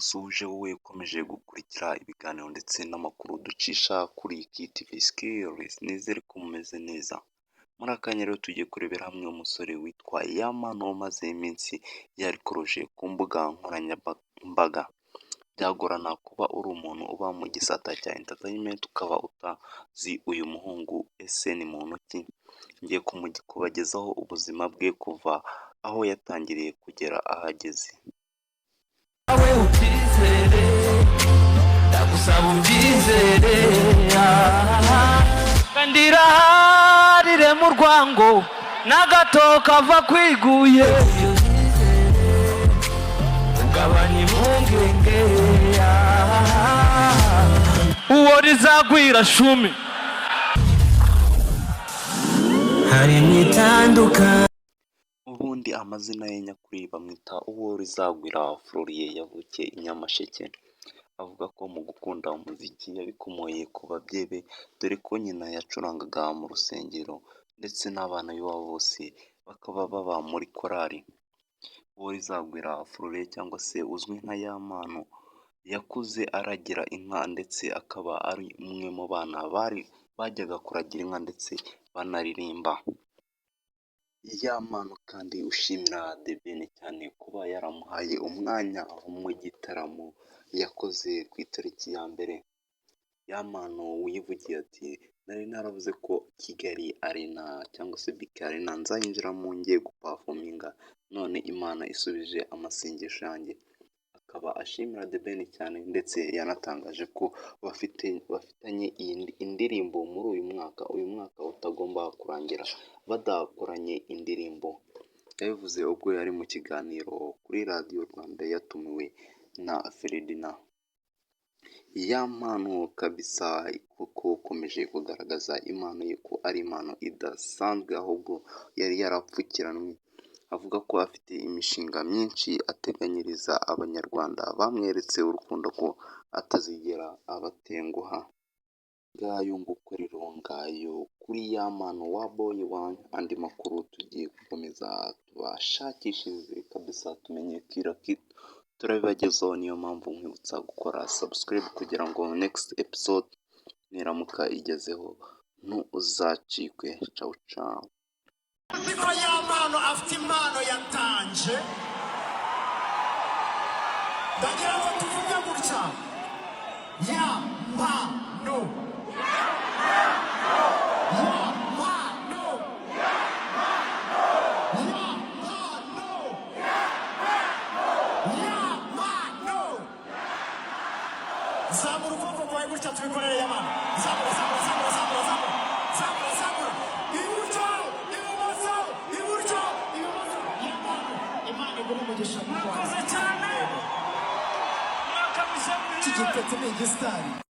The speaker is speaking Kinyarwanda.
ndagusuhuje wowe ukomeje gukurikira ibiganiro ndetse n'amakuru ducisha kuri KTV Skills, nizere ko mumeze neza. Muri aka kanya rero tugiye kurebera hamwe umusore witwa Yamano umaze iminsi yarikoroje ku mbuga nkoranyambaga. Byagorana kuba uri umuntu uba mu gisata cya entertainment ukaba utazi uyu muhungu ese ni muntu ki. Ngiye kubagezaho ubuzima bwe kuva aho yatangiriye kugera ahageze. Awe ubyizere ndagusaba ubyizere kandirarire mu rwango n'agato kava kwiguye ugabanya impungenge uwo rizagwira shumi hari mwitandukanye. Ubundi amazina ye nyakuri bamwita uwo rizagwira Floriye, yavukiye i Nyamasheke. Avuga ko mu gukunda umuziki yabikomoye ku babyeyi be, dore ko nyina yacurangaga mu rusengero ndetse n'abana b'iwabo bose bakaba baba muri korali. Uwo rizagwira Floriye cyangwa se uzwi nka Yamano yakuze aragira inka ndetse akaba ari umwe mu bana bajyaga kuragira inka ndetse banaririmba. Yamano kandi ushimira The Ben cyane kuba yaramuhaye umwanya mu gitaramo yakoze ku itariki ya mbere. Yamano wivugiye ati nari naravuze ko Kigali Arena cyangwa se BK Arena nzayinjiramo ngiye gupafominga, none Imana isubije amasengesho yanjye. Akaba ashimira The Ben cyane ndetse yanatangaje ko bafitanye indirimbo muri uyu mwaka utagomba kurangira badakoranye indirimbo. Yabivuze ubwo yari mu kiganiro kuri radiyo Rwanda yatumiwe na Ferdinand. Yamano kabisa kuko ukomeje kugaragaza impano ye ko ari impano idasanzwe ahubwo yari yarapfukiranwe. Avuga ko afite imishinga myinshi ateganyiriza abanyarwanda bamweretse urukundo ko atazigera abatenguha. Ngayo ngukorero ngayo kuri Yamano wa boy one. Andi makuru tugiye gukomeza tubashakishirize kabisa tumenye kila kitu turabibagezaho, niyo mpamvu nkwibutsa gukora subscribe kugira ngo next episode niramuka igezeho ntuzacikwe. Ciao ciao. Ko Yamano afite impano yatanje, ndagira ngo tuvuge gutya: Yamano, Yamano, Yamano. Zamura ukuboko kwawe gutya tubikorere Yamano. Zamura, zamura, zamura, zamura, zamura, zamura, zamura. Iburyo, ibumoso, iburyo, ibumoso. Yamano, Imana iguhe umugisha mu Rwanda. Murakoze cyane. Murakoze cyane. Iki gitetse ni igisitari.